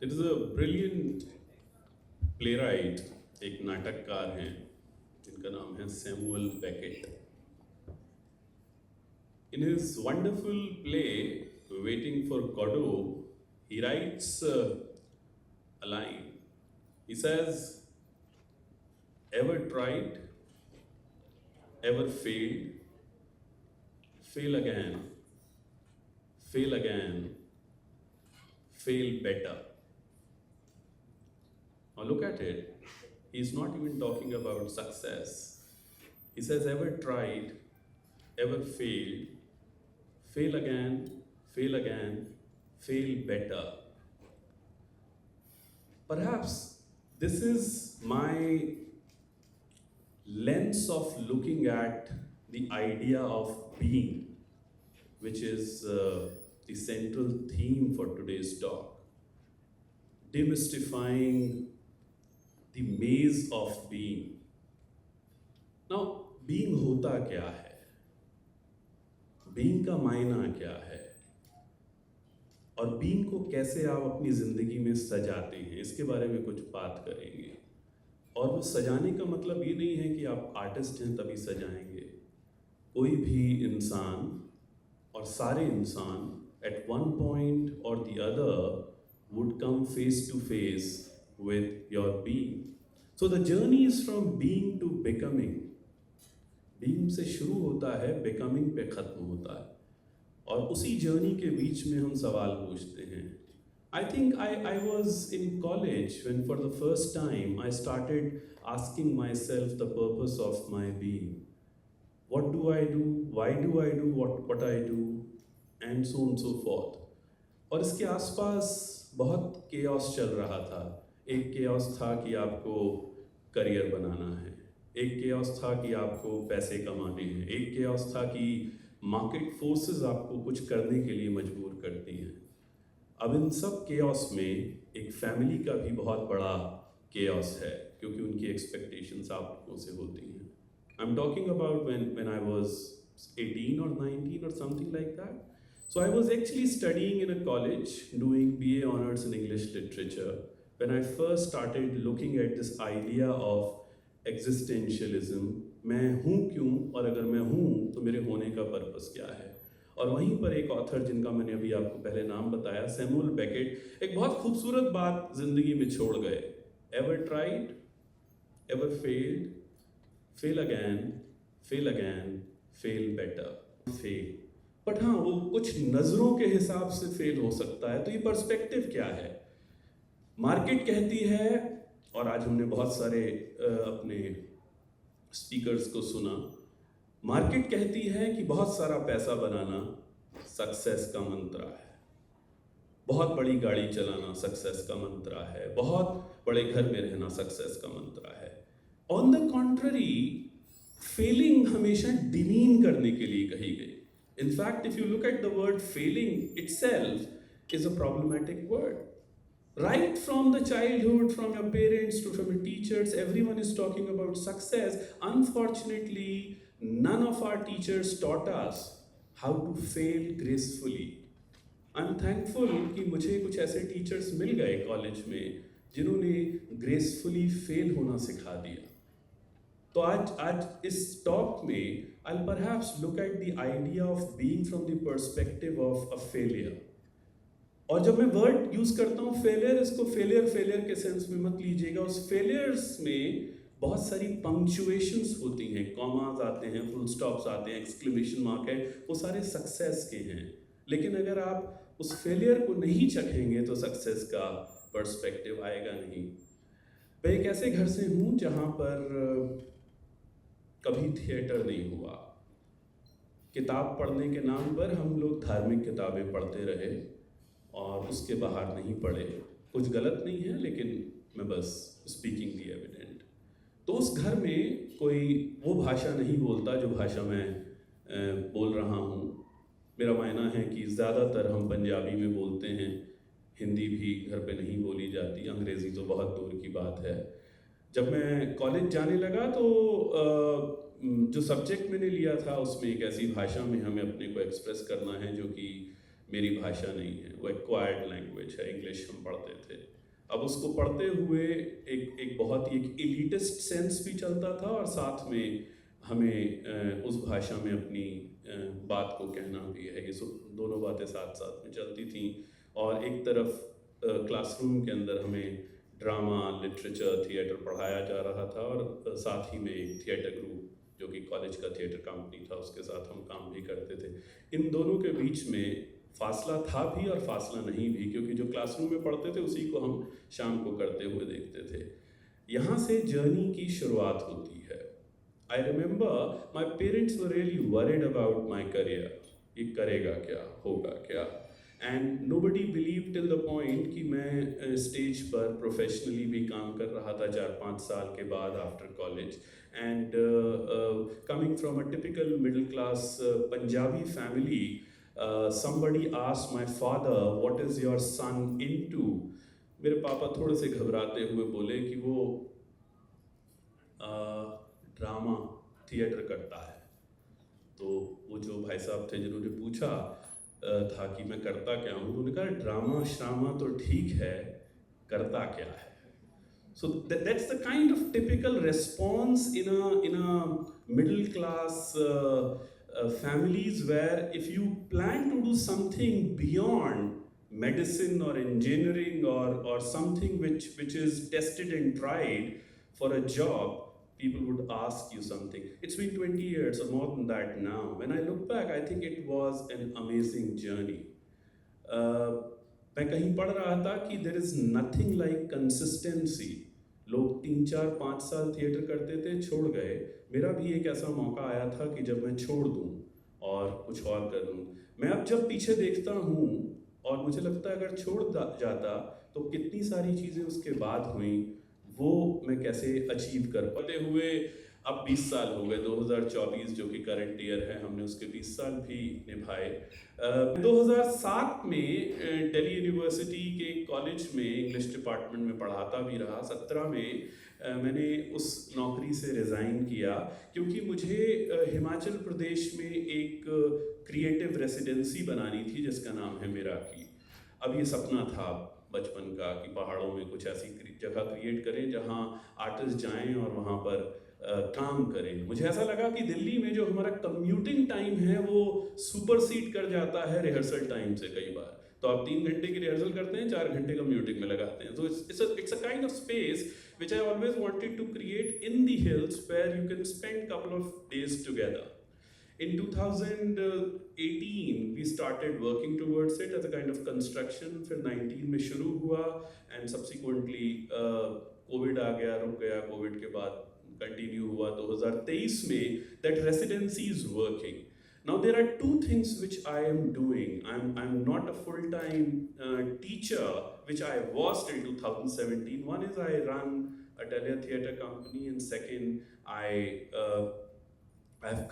It is a brilliant playwright, एक नाटककार हैं जिनका नाम है Samuel Beckett. In his wonderful play Waiting for Godot, he writes a line. He says, "Ever tried, ever failed, fail again, fail again, fail better." Now look at it. He's not even talking about success. He says, ever tried, ever failed, fail again, fail again, fail better. Perhaps this is my lens of looking at the idea of being, which is the central theme for today's talk. Demystifying the maze of being. Now, being होता क्या है? Being का मायना क्या है और being को कैसे आप अपनी ज़िंदगी में सजाते हैं, इसके बारे में कुछ बात करेंगे. और वो सजाने का मतलब ये नहीं है कि आप आर्टिस्ट हैं तभी सजाएंगे. कोई भी इंसान और सारे इंसान at one point or the other would come face to face with your being. So the journey is from being to becoming. Being से शुरू होता है, बिकमिंग पे ख़त्म होता है. और उसी जर्नी के बीच में हम सवाल पूछते हैं. आई think I was in college when for the first time I started asking my self the purpose of my being. What do I do, why do I do what I do, and so on so forth. और इसके आसपास बहुत chaos चल रहा था. एक chaos था कि आपको करियर बनाना है, एक केओस था कि आपको पैसे कमाने हैं, एक केओस था कि मार्केट फोर्सेस आपको कुछ करने के लिए मजबूर करती हैं. अब इन सब केओस में एक फैमिली का भी बहुत बड़ा केओस है, क्योंकि उनकी एक्सपेक्टेशंस आप लोगों से होती हैं. I am talking about when I was 18 or 19 or something like that. So I was actually studying in a college doing BA honors in English literature when I first started looking at this idea of existentialism. मैं हूँ क्यों, और अगर मैं हूँ तो मेरे होने का पर्पस क्या है. और वहीं पर एक ऑथर जिनका मैंने अभी आपको पहले नाम बताया, सैमुअल बेकेट, एक बहुत खूबसूरत बात जिंदगी में छोड़ गए. Ever tried, ever failed, fail again, fail again, fail better, fail. But हाँ, वो कुछ नज़रों के हिसाब से फेल हो सकता है. तो ये पर्सपेक्टिव क्या है? मार्केट कहती है, और आज हमने बहुत सारे अपने स्पीकर्स को सुना, मार्केट कहती है कि बहुत सारा पैसा बनाना सक्सेस का मंत्र है, बहुत बड़ी गाड़ी चलाना सक्सेस का मंत्र है, बहुत बड़े घर में रहना सक्सेस का मंत्र है. ऑन द कॉन्ट्ररी, फेलिंग हमेशा डिमीन करने के लिए कही गई. In fact if you look at the word failing itself is a problematic word. Right from the childhood, from your parents to from your teachers, everyone is talking about success. Unfortunately, none of our teachers taught us how to fail gracefully. I'm thankful कि मुझे कुछ ऐसे teachers मिल गए college में जिन्होंने gracefully fail होना सिखा दिया. तो आज इस टॉक में I'll perhaps look at the idea of being from the perspective of a failure. और जब मैं वर्ड यूज़ करता हूँ फेलियर, इसको फेलियर के सेंस में मत लीजिएगा. उस फेलियर्स में बहुत सारी पंक्चुएशंस होती हैं, कॉमास आते हैं, फुल स्टॉप्स आते हैं, एक्सक्लेमेशन मार्क है, वो सारे सक्सेस के हैं. लेकिन अगर आप उस फेलियर को नहीं चखेंगे तो सक्सेस का पर्सपेक्टिव आएगा नहीं. मैं एक ऐसे घर से हूँ जहाँ पर कभी थिएटर नहीं हुआ. किताब पढ़ने के नाम पर हम लोग धार्मिक किताबें पढ़ते रहे और उसके बाहर नहीं पढ़े. कुछ गलत नहीं है, लेकिन मैं बस स्पीकिंग दी एविडेंट. तो उस घर में कोई वो भाषा नहीं बोलता जो भाषा मैं बोल रहा हूँ. मेरा मानना है कि ज़्यादातर हम पंजाबी में बोलते हैं, हिंदी भी घर पे नहीं बोली जाती, अंग्रेज़ी तो बहुत दूर की बात है. जब मैं कॉलेज जाने लगा तो जो सब्जेक्ट मैंने लिया था उसमें एक ऐसी भाषा में हमें अपने को एक्सप्रेस करना है जो कि मेरी भाषा नहीं है, वो एक्वायर्ड लैंग्वेज है, इंग्लिश हम पढ़ते थे। अब उसको पढ़ते हुए एक बहुत ही एक एलिटिस्ट सेंस भी चलता था, और साथ में हमें उस भाषा में अपनी बात को कहना भी है, ये दोनों बातें साथ साथ में चलती थी। और एक तरफ क्लासरूम के अंदर हमें ड्रामा, लिटरेचर, थिएटर पढ़ाया जा रहा था, और साथ ही में एक थिएटर ग्रुप जो कि कॉलेज का थिएटर कंपनी था, उसके साथ हम काम भी करते थे। इन दोनों के बीच में फासला था भी और फासला नहीं भी, क्योंकि जो क्लासरूम में पढ़ते थे उसी को हम शाम को करते हुए देखते थे। यहाँ से जर्नी की शुरुआत होती है। I remember my parents were really worried about my career, ये करेगा क्या, होगा क्या। And nobody believe till the point कि मैं स्टेज पर प्रोफेशनली भी काम कर रहा था 4-5 साल के बाद after college. And coming from a typical middle class Punjabi family, somebody asked my father, what is your son into? मेरे पापा थोड़े से घबराते हुए बोले कि वो ड्रामा, थिएटर करता है। तो वो जो भाई साहब थे जिन्होंने पूछा था कि मैं करता क्या हूँ, उन्होंने कहा ड्रामा श्रामा तो ठीक है, करता क्या है। So that's the kind of typical response in a middle class families, where if you plan to do something beyond medicine or engineering or something which is tested and tried for a job, people would ask you something. It's been 20 years or more than that now. When I look back, I think it was an amazing journey. मैं कहीं पढ़ रहा था कि there is nothing like consistency. लोग 3-4-5 साल theatre करते थे, छोड़ गए। मेरा भी एक ऐसा मौका आया था कि जब मैं छोड़ दूं और कुछ और कर दूं। मैं अब जब पीछे देखता हूं और मुझे लगता है अगर छोड़ जाता तो कितनी सारी चीज़ें उसके बाद हुई, वो मैं कैसे अचीव कर पाते हुए। अब 20 साल हो गए, 2024 जो कि करंट ईयर है, हमने उसके 20 साल भी निभाए। 2007 में दिल्ली यूनिवर्सिटी के कॉलेज में इंग्लिश डिपार्टमेंट में पढ़ाता भी रहा। 17 में मैंने उस नौकरी से रिज़ाइन किया, क्योंकि मुझे हिमाचल प्रदेश में एक क्रिएटिव रेसिडेंसी बनानी थी जिसका नाम है मेराकी। अब ये सपना था बचपन का कि पहाड़ों में कुछ ऐसी जगह क्रिएट करें जहाँ आर्टिस्ट जाएं और वहाँ पर काम करें। मुझे ऐसा लगा कि दिल्ली में जो हमारा कम्यूटिंग टाइम है वो सुपरसीड कर जाता है रिहर्सल टाइम से कई बार। तो आप 3 घंटे की रिहर्सल करते हैं, 4 घंटे कम्यूटिंग में लगाते हैं। तो it's a kind of space which I always wanted to create in the hills, where you can spend couple of days together. In 2018 we started working towards it as a kind of construction. फिर 19 में शुरू हुआ and subsequently Covid आ गया, रुक गया। Covid के बाद continue हुआ 2023 में। that residency is working. Now there are two things which I am doing. I'm not a full-time teacher, which I was till 2017. One is I run a Delia theatre company, and second I've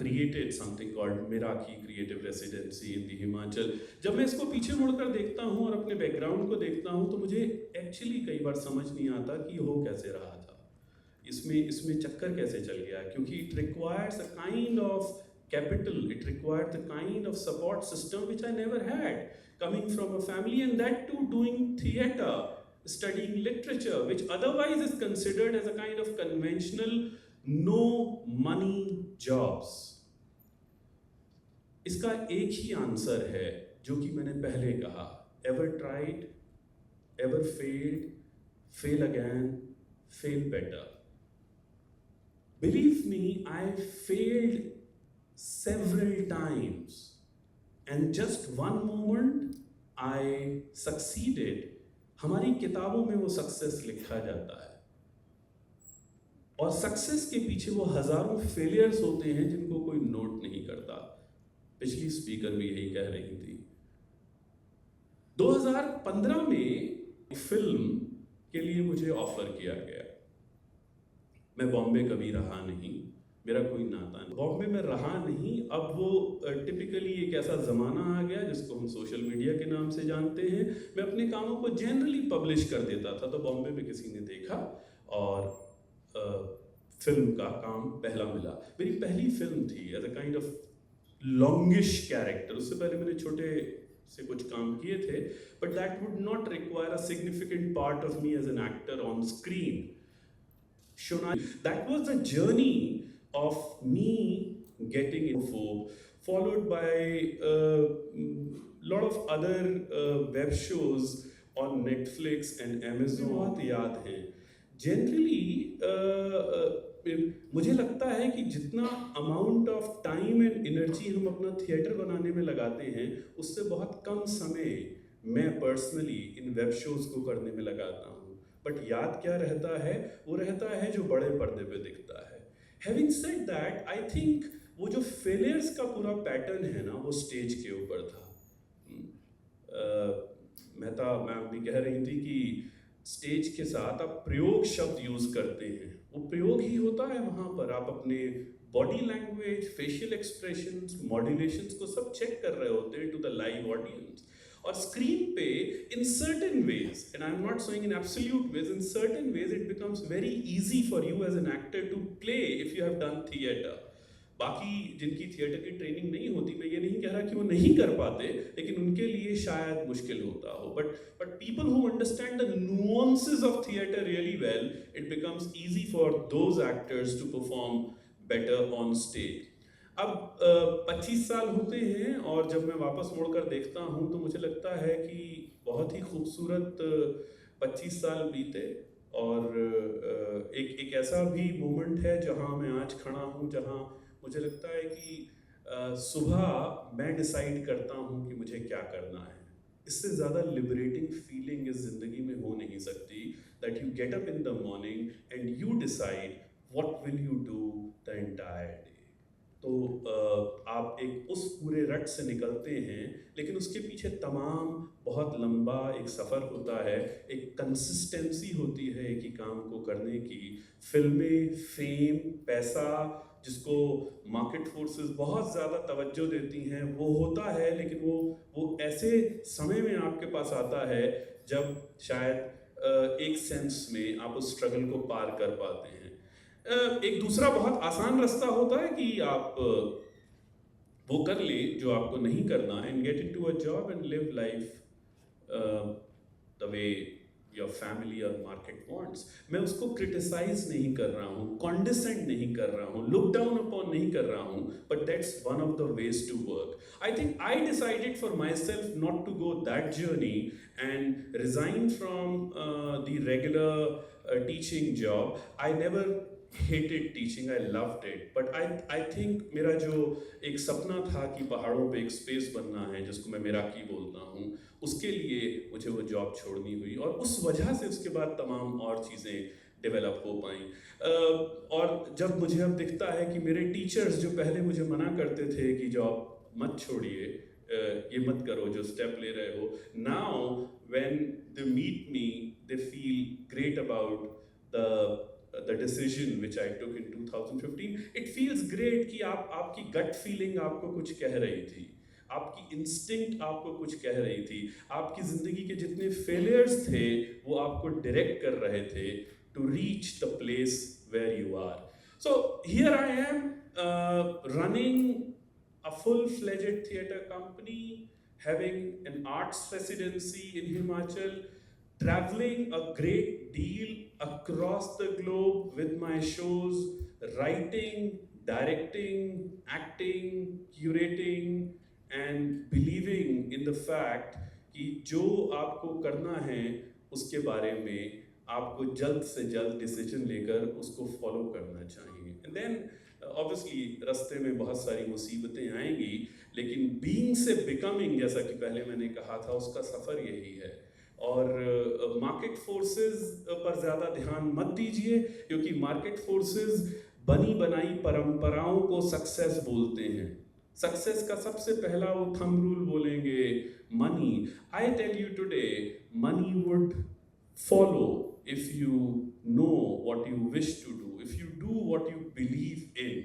created something called Miraki Creative Residency in the Himachal. जब मैं इसको पीछे मुड़कर देखता हूँ और अपने background को देखता हूँ तो मुझे एक्चुअली कई बार समझ नहीं आता कि हो कैसे रहा था, इसमें चक्कर कैसे चल गया, क्योंकि it requires a kind of capital, it required the kind of support system which I never had, coming from a family, and that too doing theatre, studying literature, which otherwise is considered as a kind of conventional no money jobs. इसका एक ही answer है जो कि मैंने पहले कहा, ever tried, ever failed, fail again, fail better. Believe me, I failed several times, and just one moment I succeeded. हमारी किताबों में वो सक्सेस लिखा जाता है, और सक्सेस के पीछे वो हजारों फेलियर्स होते हैं जिनको कोई नोट नहीं करता। पिछली स्पीकर भी यही कह रही थी। 2015 में फिल्म के लिए मुझे ऑफर किया गया। मैं बॉम्बे कभी रहा नहीं, मेरा कोई नाता नहीं, बॉम्बे में रहा नहीं। अब वो टिपिकली एक ऐसा ज़माना आ गया जिसको हम सोशल मीडिया के नाम से जानते हैं। मैं अपने कामों को जनरली पब्लिश कर देता था, तो बॉम्बे में किसी ने देखा और फिल्म का काम पहला मिला। मेरी पहली फिल्म थी as a kind of longish character. उससे पहले मैंने छोटे से कुछ काम किए थे, but that would not require a significant part of me as an actor on screen. Shonali, that was the journey of me getting info, followed by a lot of other web shows on Netflix and Amazon. बहुत याद हैं generally मुझे लगता है कि जितना amount of time and energy हम अपना थिएटर बनाने में लगाते हैं उससे बहुत कम समय मैं पर्सनली इन वेब शोज को करने में लगाता हूँ, बट याद क्या रहता है, वो रहता है जो बड़े पर्दे पे दिखता है। Having said that, I think वो जो फेलियर्स का पूरा पैटर्न है ना, वो स्टेज के ऊपर था। मेहता मैम भी कह रही थी कि स्टेज के साथ आप प्रयोग शब्द यूज करते हैं, वो प्रयोग ही होता है वहाँ पर। आप अपने body language, facial expressions, modulations को सब चेक कर रहे होते हैं टू द लाइव ऑडियंस। और स्क्रीन पे in certain ways, and I am not saying in absolute ways, in certain ways it becomes very easy for you as an actor to play if you have done theatre. बाकी जिनकी theatre की training नहीं होती, मैं ये नहीं कह रहा कि वो नहीं कर पाते, लेकिन उनके लिए शायद मुश्किल होता हो, but people who understand the nuances of theatre really well, it becomes easy for those actors to perform better on stage. अब 25 साल होते हैं और जब मैं वापस मुड़कर देखता हूँ तो मुझे लगता है कि बहुत ही खूबसूरत 25 साल बीते। और एक ऐसा भी मोमेंट है जहाँ मैं आज खड़ा हूँ, जहाँ मुझे लगता है कि सुबह मैं डिसाइड करता हूँ कि मुझे क्या करना है। इससे ज़्यादा लिबरेटिंग फीलिंग इस ज़िंदगी में हो नहीं सकती, that you get up in the morning and you decide what will you do the entire day. तो आप एक उस पूरे रट से निकलते हैं, लेकिन उसके पीछे तमाम बहुत लंबा एक सफ़र होता है, एक कंसिस्टेंसी होती है एक ही काम को करने की। फिल्में, फेम, पैसा, जिसको मार्केट फोर्सेस बहुत ज़्यादा तवज्जो देती हैं, वो होता है, लेकिन वो ऐसे समय में आपके पास आता है जब शायद एक सेंस में आप उस स्ट्रगल को पार कर पाते हैं। एक दूसरा बहुत आसान रास्ता होता है कि आप वो कर ले जो आपको नहीं करना है, and get into a job and live life the way your family और मार्केट वांट्स। मैं उसको क्रिटिसाइज नहीं कर रहा हूँ, कॉन्डिसेंट नहीं कर रहा हूँ, लुक डाउन अपॉन नहीं कर रहा हूँ, but that's one of the ways to work. I think I decided for my self not to go that journey and resign from the regular teaching job. I never hated teaching, I loved it, but I think मेरा जो एक सपना था कि पहाड़ों पे एक space बनना है, जिसको मैं मेराकी बोलता हूँ, उसके लिए मुझे वो जॉब छोड़नी हुई, और उस वजह से उसके बाद तमाम और चीज़ें डेवलप हो पाई। और जब मुझे अब दिखता है कि मेरे टीचर्स जो पहले मुझे मना करते थे कि जॉब मत छोड़िए, ये मत करो जो स्टेप ले रहे हो, now when they meet me they feel great about the decision which I took in 2015. It feels great कि आपकी gut feeling आपको कुछ कह रही थी, आपकी instinct आपको कुछ कह रही थी, आपकी ज़िंदगी के जितने failures थे वो आपको direct कर रहे थे to reach the place where you are. So here I am running a full-fledged theatre company, having an arts residency in Himachal, traveling a great deal across the globe with my shows, writing, directing, acting, curating, and believing in the fact कि जो आपको करना है उसके बारे में आपको जल्द से जल्द डिसीजन लेकर उसको फॉलो करना चाहिए। एंड देन ऑब्वियसली रास्ते में बहुत सारी मुसीबतें आएंगी, लेकिन बीइंग से बिकमिंग, जैसा कि पहले मैंने कहा था, उसका सफ़र यही है। और मार्केट फोर्सेस पर ज़्यादा ध्यान मत दीजिए, क्योंकि मार्केट फोर्सेस बनी बनाई परंपराओं को सक्सेस बोलते हैं। सक्सेस का सबसे पहला वो थंब रूल बोलेंगे, money. I tell you today, money would follow if you know what you wish to do, if you do what you believe in.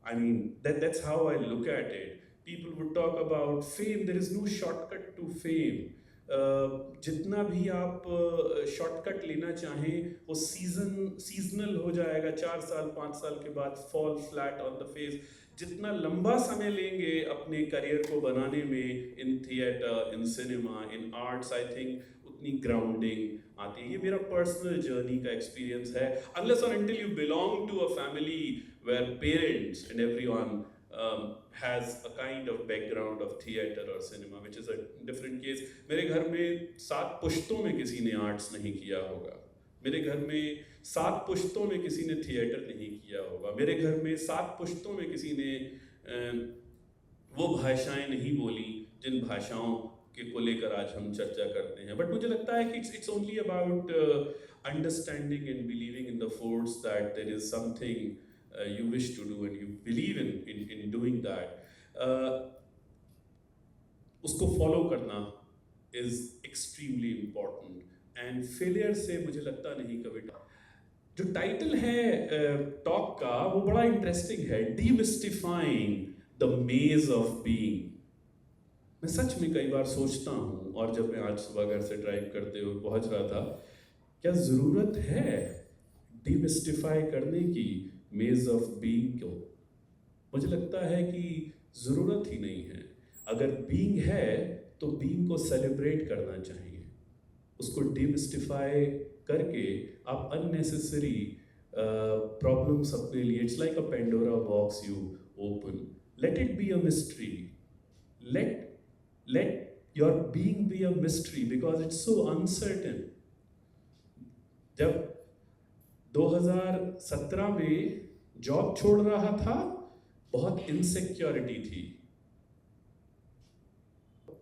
I mean, that's how I look at it. People would talk about fame. There is no shortcut to fame. जितना भी आप shortcut लेना चाहें वो seasonal हो जाएगा, 4 साल 5 साल के बाद fall flat on the face. जितना लंबा समय लेंगे अपने करियर को बनाने में in theatre, in cinema, in arts, I think उतनी ग्राउंडिंग आती है। ये मेरा पर्सनल जर्नी का एक्सपीरियंस है। अनलेस और until you belong to a family where parents and everyone has a kind of background of theater or cinema, which is a different case. मेरे घर में 7 पुश्तों में किसी ने आर्ट्स नहीं किया होगा। मेरे घर में 7 पुश्तों में किसी ने थिएटर नहीं किया होगा। मेरे घर में 7 पुश्तों में किसी ने वो भाषाएं नहीं बोली जिन भाषाओं के को लेकर आज हम चर्चा करते हैं। बट मुझे लगता है कि it's only about understanding and believing in the force that there is something you wish to do and you believe in doing that. उसको फॉलो करना is extremely important and failure से मुझे लगता नहीं कभी। जो टाइटल है टॉक का वो बड़ा इंटरेस्टिंग है, demystifying the maze of being। मैं सच में कई बार सोचता हूँ, और जब मैं आज सुबह घर से ड्राइव करते हुए पहुँच रहा था, क्या ज़रूरत है डिमिस्टिफाई करने की मेज ऑफ बीइंग को? मुझे लगता है कि ज़रूरत ही नहीं है। अगर बीइंग है तो बीइंग को सेलिब्रेट करना चाहिए। उसको डिमिस्टिफाई करके आप अननेसेसरी प्रॉब्लम्स अपने लिए, it's like a Pandora box you open. Let it be a mystery, let your being be a mystery because it's so uncertain। जब 2017 में जॉब छोड़ रहा था, बहुत इनसिक्योरिटी थी।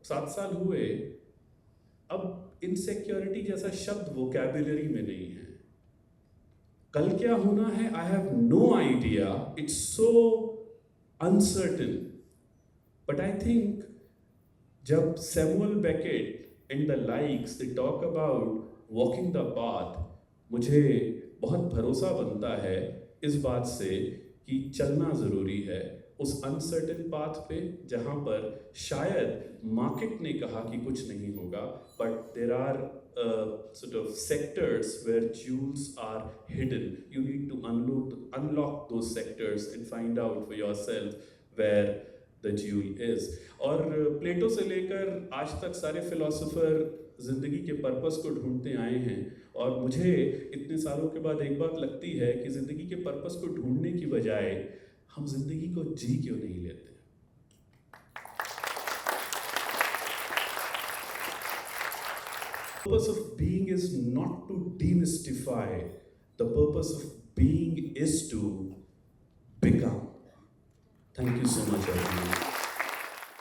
7 साल हुए, अब इनसिक्योरिटी जैसा शब्द वोकैबुलरी में नहीं है। कल क्या होना है, I have no idea, it's so uncertain. But I think जब Samuel Beckett and the likes they talk about walking the path, मुझे बहुत भरोसा बनता है इस बात से कि चलना ज़रूरी है उस अनसर्टेन पाथ पे, जहाँ पर शायद मार्केट ने कहा कि कुछ नहीं होगा, but there are sort of sectors where jewels are hidden. You need to unlock those sectors and find out for yourself where the jewel is. और प्लेटो से लेकर आज तक सारे फिलोसोफर ज़िंदगी के पर्पस को ढूंढते आए हैं, और मुझे इतने सालों के बाद एक बात लगती है कि ज़िंदगी के पर्पस को ढूंढने की बजाय हम ज़िंदगी को जी क्यों नहीं लेते। The purpose of being is not to demystify. The purpose of being is to become. Thank you so much, everyone.